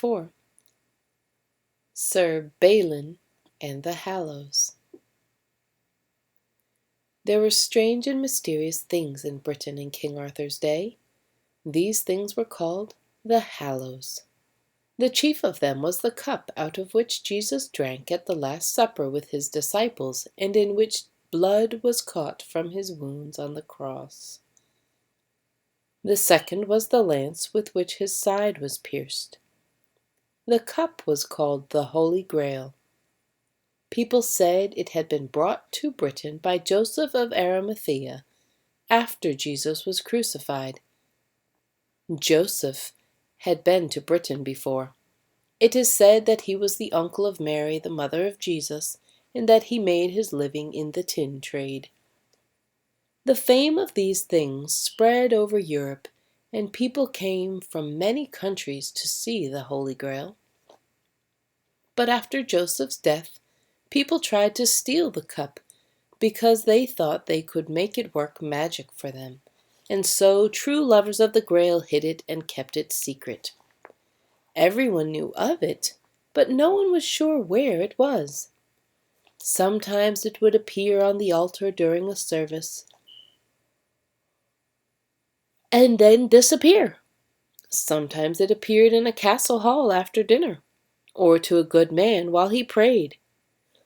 4. Sir Balin and the Hallows. There were strange and mysterious things in Britain in King Arthur's day. These things were called the Hallows. The chief of them was the cup out of which Jesus drank at the Last Supper with his disciples, and in which blood was caught from his wounds on the cross. The second was the lance with which his side was pierced. The cup was called the Holy Grail. People said it had been brought to Britain by Joseph of Arimathea after Jesus was crucified. Joseph had been to Britain before. It is said that he was the uncle of Mary, the mother of Jesus, and that he made his living in the tin trade. The fame of these things spread over Europe, and people came from many countries to see the Holy Grail. But after Joseph's death, people tried to steal the cup because they thought they could make it work magic for them, and so true lovers of the Grail hid it and kept it secret. Everyone knew of it, but no one was sure where it was. Sometimes it would appear on the altar during a service, and then disappear. Sometimes it appeared in a castle hall after dinner, or to a good man while he prayed.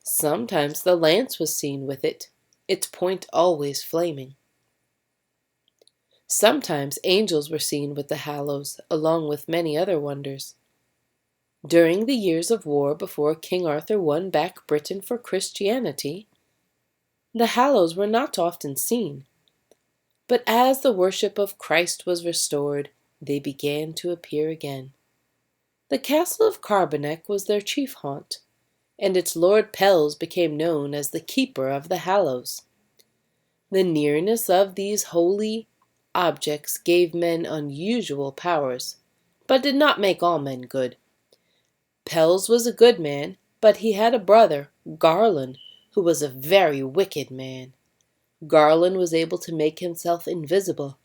Sometimes the lance was seen with it, its point always flaming. Sometimes angels were seen with the Hallows, along with many other wonders. During the years of war before King Arthur won back Britain for Christianity, the Hallows were not often seen. But as the worship of Christ was restored, they began to appear again. The castle of Carbonek was their chief haunt, and its Lord Pels became known as the keeper of the Hallows. The nearness of these holy objects gave men unusual powers, but did not make all men good. Pels was a good man, but he had a brother, Garlon, who was a very wicked man. Garlon was able to make himself invisible,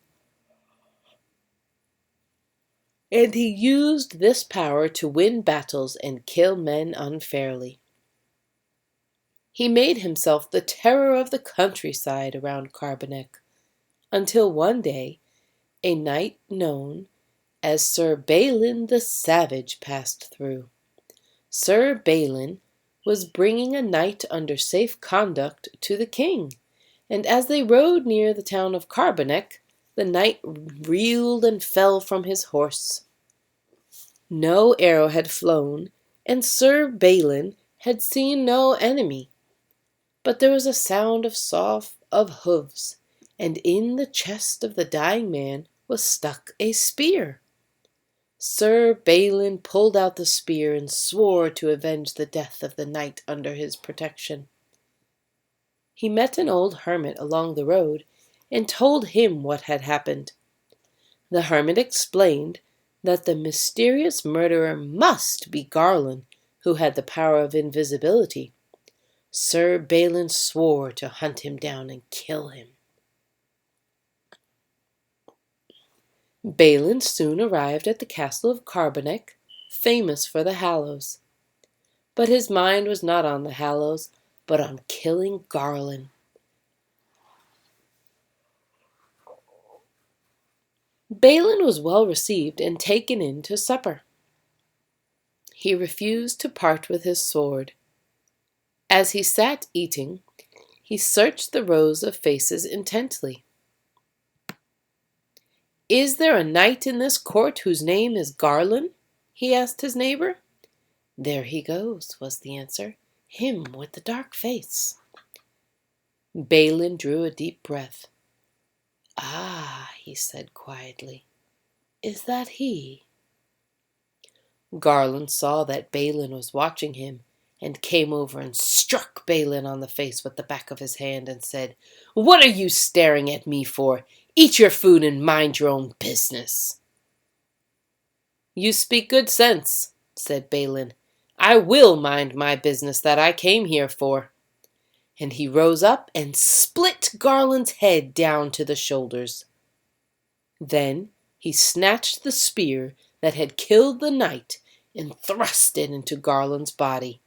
and he used this power to win battles and kill men unfairly. He made himself the terror of the countryside around Carbonek, until one day a knight known as Sir Balin the Savage passed through. Sir Balin was bringing a knight under safe conduct to the king, and as they rode near the town of Carbonek, the knight reeled and fell from his horse. No arrow had flown, and Sir Balin had seen no enemy. But there was a sound of hooves, and in the chest of the dying man was stuck a spear. Sir Balin pulled out the spear and swore to avenge the death of the knight under his protection. He met an old hermit along the road and told him what had happened. The hermit explained that the mysterious murderer must be Garlon, who had the power of invisibility. Sir Balin swore to hunt him down and kill him. Balin soon arrived at the castle of Carbonek, famous for the Hallows. But his mind was not on the Hallows, but on killing Garlon. Balin was well received and taken in to supper. He refused to part with his sword. As he sat eating, he searched the rows of faces intently. "Is there a knight in this court whose name is Garlon?" he asked his neighbor. "There he goes," was the answer. "Him with the dark face." Balin drew a deep breath. "Ah," he said quietly, "is that he?" Garlon saw that Balin was watching him, and came over and struck Balin on the face with the back of his hand and said, "What are you staring at me for? Eat your food and mind your own business." "You speak good sense," said Balin. "I will mind my business that I came here for." And he rose up and split Garlon's head down to the shoulders. Then he snatched the spear that had killed the knight and thrust it into Garland's body.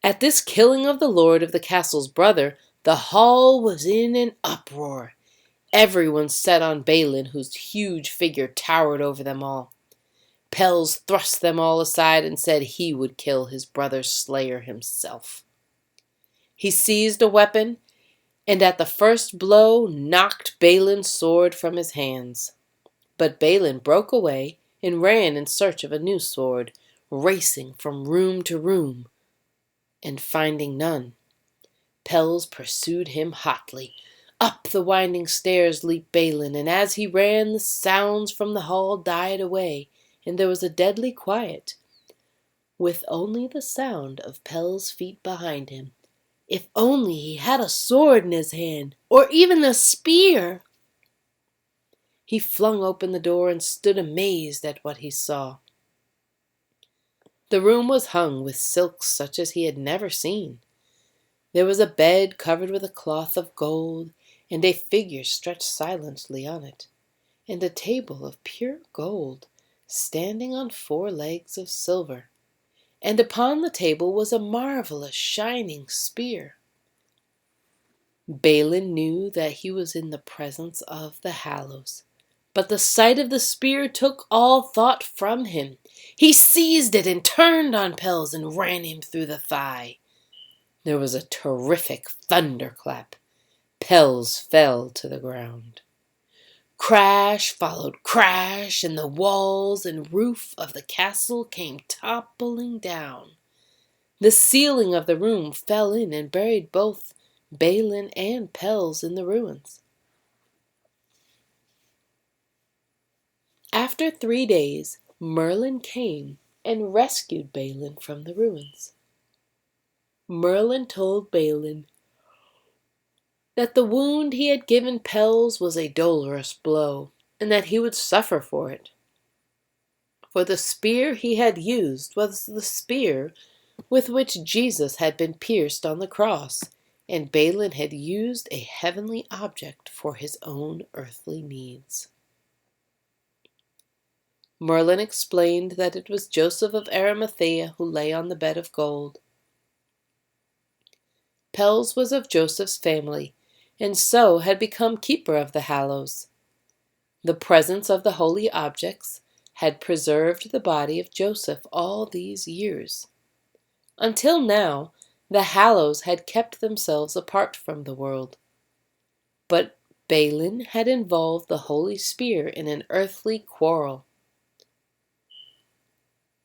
At this killing of the lord of the castle's brother, the hall was in an uproar. Everyone set on Balin, whose huge figure towered over them all. Pels thrust them all aside and said he would kill his brother's slayer himself. He seized a weapon, and at the first blow knocked Balin's sword from his hands. But Balin broke away and ran in search of a new sword, racing from room to room, and finding none. Pels pursued him hotly. Up the winding stairs leaped Balin, and as he ran the sounds from the hall died away, and there was a deadly quiet, with only the sound of Pels' feet behind him. If only he had a sword in his hand, or even a spear! He flung open the door and stood amazed at what he saw. The room was hung with silks such as he had never seen. There was a bed covered with a cloth of gold, and a figure stretched silently on it, and a table of pure gold, standing on 4 legs of silver, and upon the table was a marvelous shining spear. Balin knew that he was in the presence of the Hallows, but the sight of the spear took all thought from him. He seized it and turned on Pels and ran him through the thigh. There was a terrific thunderclap. Pels fell to the ground. Crash followed crash, and the walls and roof of the castle came toppling down. The ceiling of the room fell in and buried both Balin and Pels in the ruins. After 3 days, Merlin came and rescued Balin from the ruins. Merlin told Balin that the wound he had given Pels was a dolorous blow, and that he would suffer for it. For the spear he had used was the spear with which Jesus had been pierced on the cross, and Balin had used a heavenly object for his own earthly needs. Merlin explained that it was Joseph of Arimathea who lay on the bed of gold. Pels was of Joseph's family, and so had become keeper of the Hallows. The presence of the holy objects had preserved the body of Joseph all these years. Until now, the Hallows had kept themselves apart from the world. But Balin had involved the holy spear in an earthly quarrel.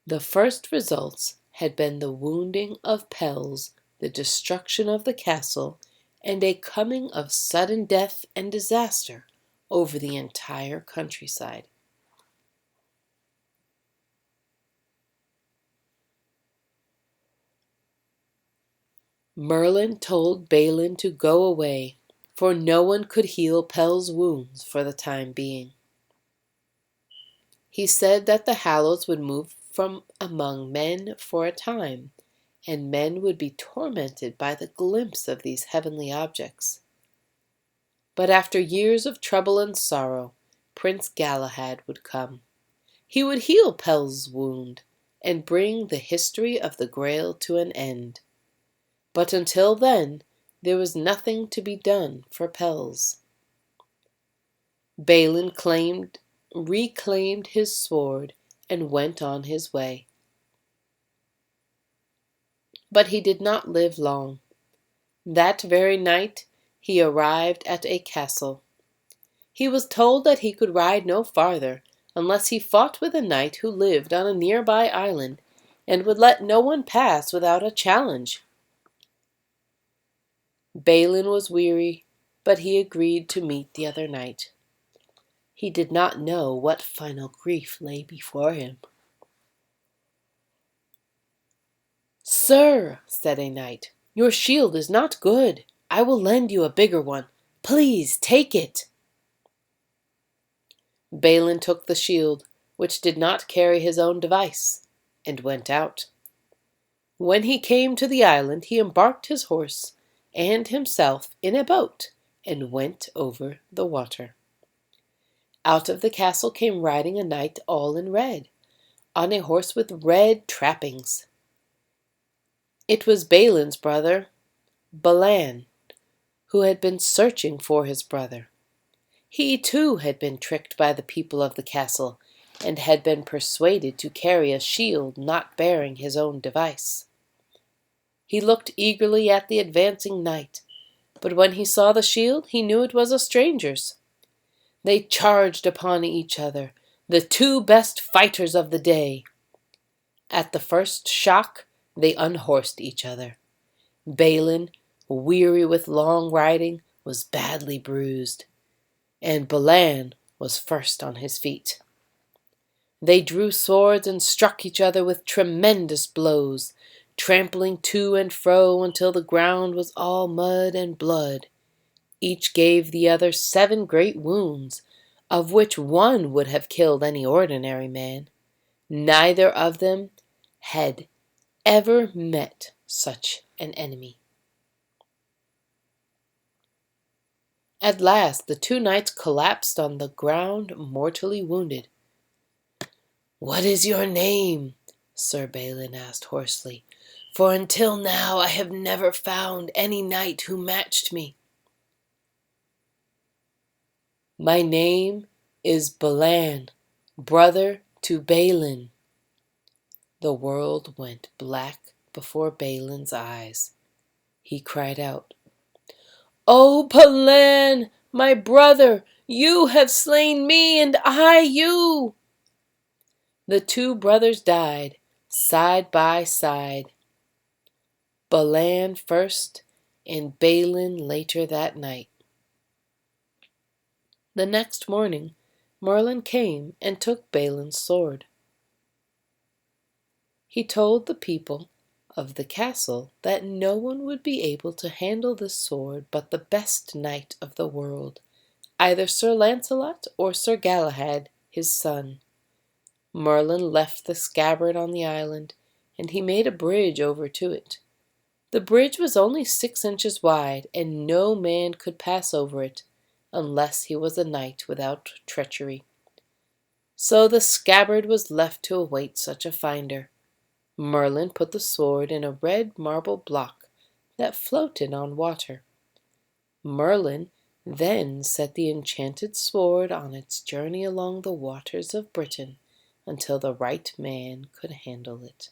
The first results had been the wounding of Pels, the destruction of the castle, and a coming of sudden death and disaster over the entire countryside. Merlin told Balin to go away, for no one could heal Pels' wounds for the time being. He said that the Hallows would move from among men for a time, and men would be tormented by the glimpse of these heavenly objects. But after years of trouble and sorrow, Prince Galahad would come. He would heal Pels' wound and bring the history of the Grail to an end. But until then, there was nothing to be done for Pels. Balin reclaimed his sword and went on his way. But he did not live long. That very night he arrived at a castle. He was told that he could ride no farther unless he fought with a knight who lived on a nearby island and would let no one pass without a challenge. Balin was weary, but he agreed to meet the other knight. He did not know what final grief lay before him. "Sir," said a knight, "your shield is not good. I will lend you a bigger one. Please take it." Balin took the shield, which did not carry his own device, and went out. When he came to the island, he embarked his horse and himself in a boat and went over the water. Out of the castle came riding a knight all in red. on a horse with red trappings. It was Balin's brother, Balan, who had been searching for his brother. He too had been tricked by the people of the castle, and had been persuaded to carry a shield not bearing his own device. He looked eagerly at the advancing knight, but when he saw the shield, he knew it was a stranger's. They charged upon each other, the two best fighters of the day. At the first shock, they unhorsed each other. Balin, weary with long riding, was badly bruised, and Balan was first on his feet. They drew swords and struck each other with tremendous blows, trampling to and fro until the ground was all mud and blood. Each gave the other 7 great wounds, of which one would have killed any ordinary man. Neither of them had ever met such an enemy. At last the 2 knights collapsed on the ground, mortally wounded. "What is your name?" Sir Balin asked hoarsely, "for until now I have never found any knight who matched me." "My name is Balan, brother to Balin." The world went black before Balin's eyes. He cried out, "O Balan, my brother, you have slain me, and I you." The 2 brothers died, side by side. Balan first, and Balin later that night. The next morning, Merlin came and took Balin's sword. He told the people of the castle that no one would be able to handle this sword but the best knight of the world, either Sir Launcelot or Sir Galahad, his son. Merlin left the scabbard on the island, and he made a bridge over to it. The bridge was only 6 inches wide, and no man could pass over it, unless he was a knight without treachery. So the scabbard was left to await such a finder. Merlin put the sword in a red marble block that floated on water. Merlin then set the enchanted sword on its journey along the waters of Britain until the right man could handle it.